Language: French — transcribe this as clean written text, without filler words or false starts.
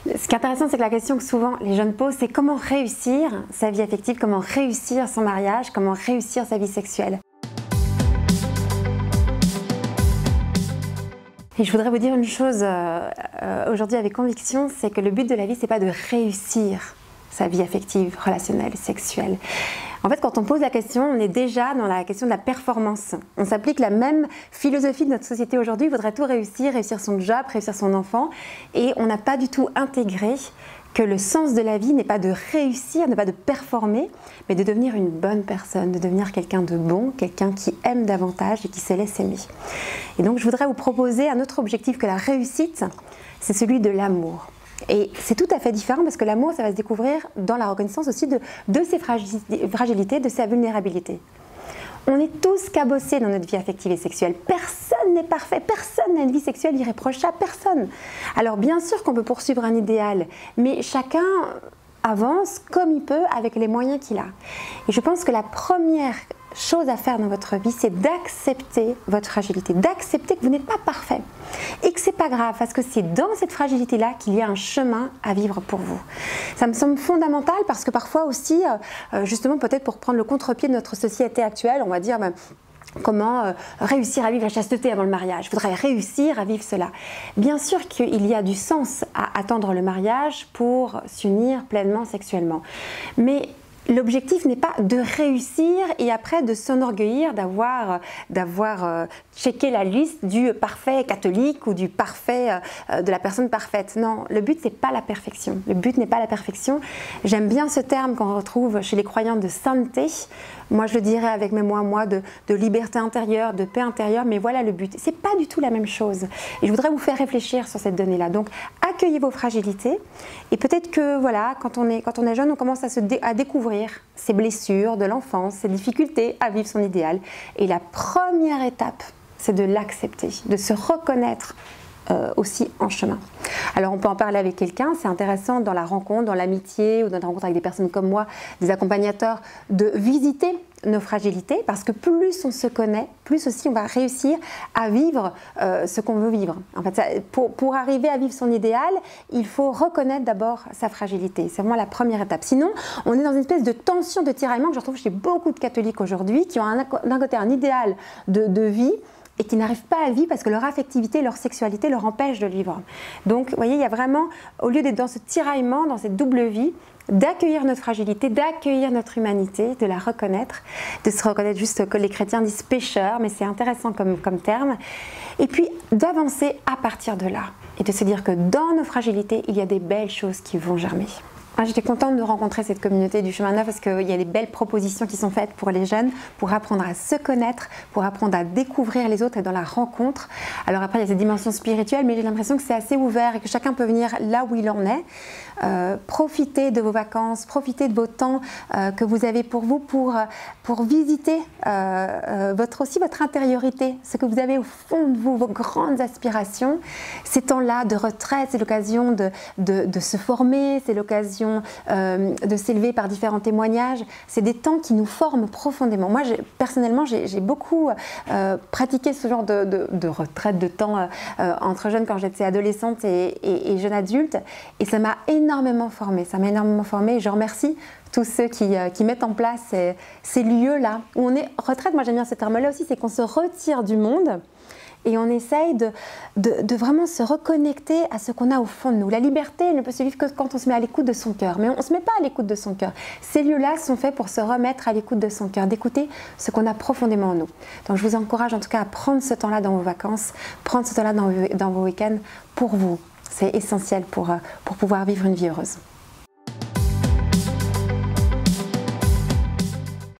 Ce qui est intéressant, c'est que la question que souvent les jeunes posent, c'est comment réussir sa vie affective, comment réussir son mariage, comment réussir sa vie sexuelle. Et je voudrais vous dire une chose aujourd'hui avec conviction, c'est que le but de la vie, c'est pas de réussir sa vie affective, relationnelle, sexuelle. En fait, quand on pose la question, on est déjà dans la question de la performance. On s'applique la même philosophie de notre société aujourd'hui. Il faudrait tout réussir, réussir son job, réussir son enfant. Et on n'a pas du tout intégré que le sens de la vie n'est pas de réussir, n'est pas de performer, mais de devenir une bonne personne, de devenir quelqu'un de bon, quelqu'un qui aime davantage et qui se laisse aimer. Et donc, je voudrais vous proposer un autre objectif que la réussite, c'est celui de l'amour. Et c'est tout à fait différent parce que l'amour, ça va se découvrir dans la reconnaissance aussi de ses fragilités, de sa vulnérabilité. On est tous cabossés dans notre vie affective et sexuelle. Personne n'est parfait, personne n'a une vie sexuelle irréprochable, personne. Alors bien sûr qu'on peut poursuivre un idéal, mais chacun avance comme il peut avec les moyens qu'il a. Et je pense que la première chose à faire dans votre vie, c'est d'accepter votre fragilité, d'accepter que vous n'êtes pas parfait et que c'est pas grave parce que c'est dans cette fragilité-là qu'il y a un chemin à vivre pour vous. Ça me semble fondamental parce que parfois aussi, justement peut-être pour prendre le contre-pied de notre société actuelle, on va dire comment réussir à vivre la chasteté avant le mariage. Je voudrais réussir à vivre cela. Bien sûr qu'il y a du sens à attendre le mariage pour s'unir pleinement sexuellement, mais l'objectif n'est pas de réussir et après de s'enorgueillir d'avoir checké la liste du parfait catholique ou du parfait de la personne parfaite. Non, le but c'est pas la perfection. Le but n'est pas la perfection. J'aime bien ce terme qu'on retrouve chez les croyants de sainteté. Moi je le dirais avec mes moi de liberté intérieure, de paix intérieure, mais voilà le but. C'est pas du tout la même chose. Et je voudrais vous faire réfléchir sur cette donnée-là. Donc accueillez vos fragilités et peut-être que voilà, quand on est jeune, on commence à découvrir ses blessures de l'enfance, ses difficultés à vivre son idéal. Et la première étape, c'est de l'accepter, de se reconnaître aussi en chemin. Alors on peut en parler avec quelqu'un, c'est intéressant dans la rencontre, dans l'amitié ou dans la rencontre avec des personnes comme moi, des accompagnateurs, de visiter nos fragilités parce que plus on se connaît, plus aussi on va réussir à vivre ce qu'on veut vivre. En fait, pour arriver à vivre son idéal, il faut reconnaître d'abord sa fragilité. C'est vraiment la première étape. Sinon, on est dans une espèce de tension, de tiraillement que je retrouve chez beaucoup de catholiques aujourd'hui qui ont d'un côté un idéal de vie et qui n'arrivent pas à vivre parce que leur affectivité, leur sexualité leur empêche de le vivre. Donc, vous voyez, il y a vraiment, au lieu d'être dans ce tiraillement, dans cette double vie, d'accueillir notre fragilité, d'accueillir notre humanité, de la reconnaître, de se reconnaître juste que les chrétiens disent pécheur, mais c'est intéressant comme terme, et puis d'avancer à partir de là, et de se dire que dans nos fragilités, il y a des belles choses qui vont germer. J'étais contente de rencontrer cette communauté du Chemin Neuf parce qu'il y a des belles propositions qui sont faites pour les jeunes, pour apprendre à se connaître, pour apprendre à découvrir les autres et dans la rencontre. Alors après, il y a cette dimension spirituelle, mais j'ai l'impression que c'est assez ouvert et que chacun peut venir là où il en est. Profitez de vos vacances, profitez de vos temps que vous avez pour vous, pour visiter aussi votre intériorité, ce que vous avez au fond de vous, vos grandes aspirations. Ces temps-là de retraite, c'est l'occasion de se former, c'est l'occasion de s'élever par différents témoignages. C'est des temps qui nous forment profondément. Moi, personnellement, j'ai beaucoup pratiqué ce genre de retraite, de temps entre jeunes quand j'étais adolescente et jeune adulte, et ça m'a énormément formée. Ça m'a énormément formée et je remercie tous ceux qui mettent en place ces lieux-là où on est retraite. Moi, j'aime bien ce terme-là aussi, c'est qu'on se retire du monde et on essaye de vraiment se reconnecter à ce qu'on a au fond de nous. La liberté ne peut se vivre que quand on se met à l'écoute de son cœur. Mais on ne se met pas à l'écoute de son cœur. Ces lieux-là sont faits pour se remettre à l'écoute de son cœur, d'écouter ce qu'on a profondément en nous. Donc je vous encourage en tout cas à prendre ce temps-là dans vos vacances, prendre ce temps-là dans vos week-ends pour vous. C'est essentiel pour pouvoir vivre une vie heureuse.